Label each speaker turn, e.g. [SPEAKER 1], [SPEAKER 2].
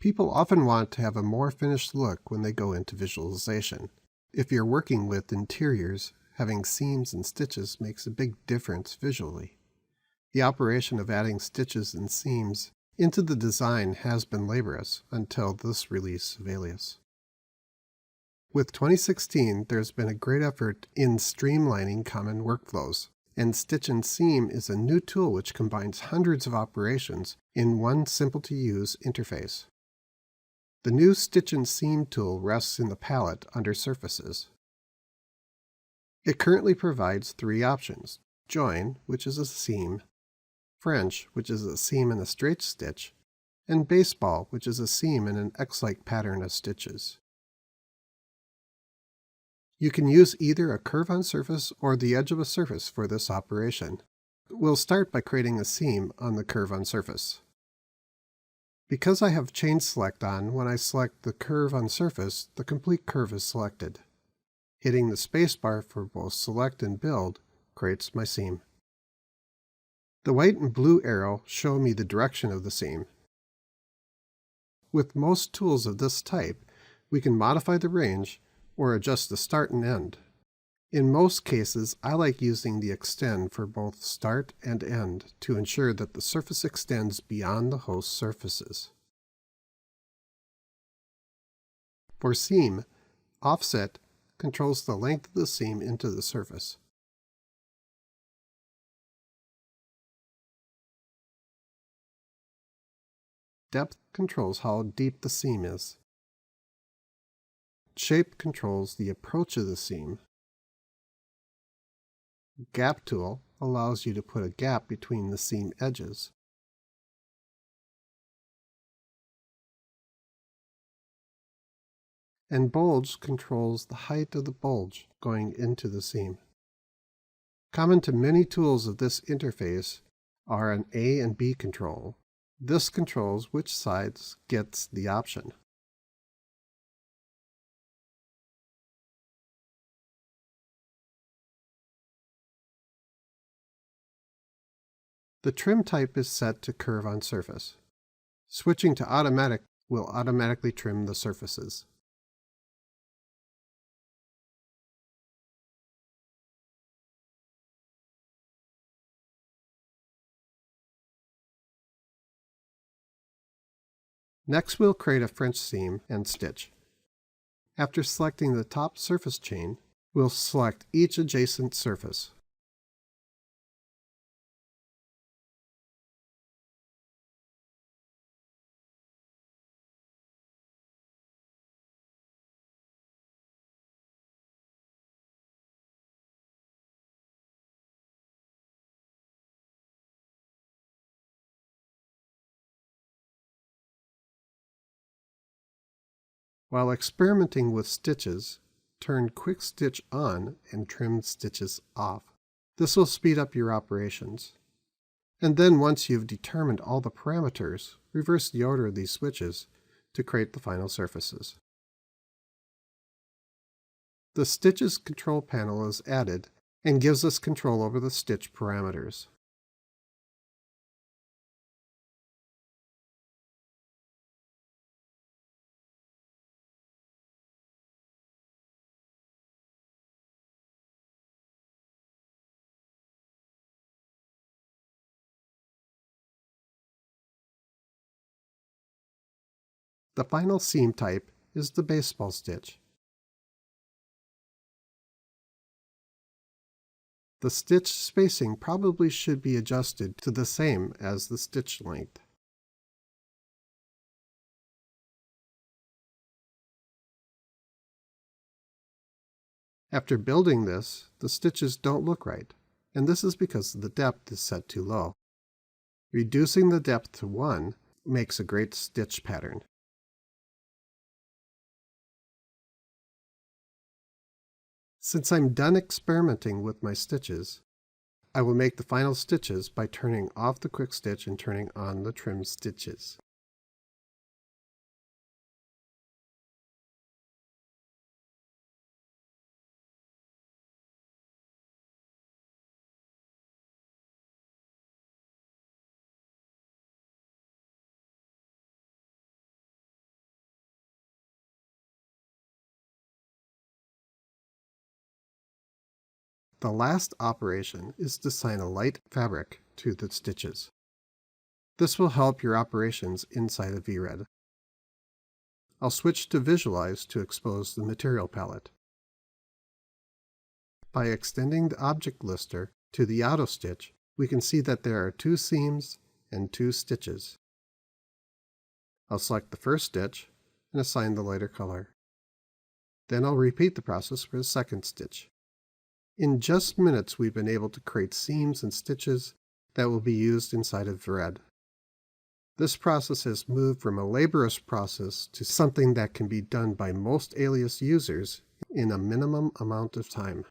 [SPEAKER 1] People often want to have a more finished look when they go into visualization. If you're working with interiors, having seams and stitches makes a big difference visually. The operation of adding stitches and seams into the design has been laborious until this release of Alias. With 2016, there's been a great effort in streamlining common workflows, and Stitch and Seam is a new tool which combines hundreds of operations in one simple-to-use interface. The new Stitch and Seam tool rests in the palette under Surfaces. It currently provides three options: Join, which is a seam, French, which is a seam and a straight stitch, and Baseball, which is a seam and an X-like pattern of stitches. You can use either a curve on surface or the edge of a surface for this operation. We'll start by creating a seam on the curve on surface. Because I have chain select on, when I select the curve on surface, the complete curve is selected. Hitting the spacebar for both select and build creates my seam. The white and blue arrow show me the direction of the seam. With most tools of this type, we can modify the range or adjust the start and end. In most cases, I like using the extend for both start and end to ensure that the surface extends beyond the host surfaces. For seam, offset controls the length of the seam into the surface. Depth controls how deep the seam is. Shape controls the approach of the seam. Gap tool allows you to put a gap between the seam edges. And bulge controls the height of the bulge going into the seam. Common to many tools of this interface are an A and B control. This controls which sides gets the option. The trim type is set to curve on surface. Switching to automatic will automatically trim the surfaces. Next, we'll create a French seam and stitch. After selecting the top surface chain, we'll select each adjacent surface. While experimenting with stitches, turn Quick Stitch on and trim stitches off. This will speed up your operations. And then once you've determined all the parameters, reverse the order of these switches to create the final surfaces. The Stitches control panel is added and gives us control over the stitch parameters. The final seam type is the baseball stitch. The stitch spacing probably should be adjusted to the same as the stitch length. After building this, the stitches don't look right, and this is because the depth is set too low. Reducing the depth to 1 makes a great stitch pattern. Since I'm done experimenting with my stitches, I will make the final stitches by turning off the quick stitch and turning on the trim stitches. The last operation is to assign a light fabric to the stitches. This will help your operations inside of VRED. I'll switch to Visualize to expose the material palette. By extending the object lister to the auto stitch, we can see that there are 2 seams and 2 stitches. I'll select the first stitch and assign the lighter color. Then I'll repeat the process for the second stitch. In just minutes, we've been able to create seams and stitches that will be used inside of VRED. This process has moved from a laborious process to something that can be done by most Alias users in a minimum amount of time.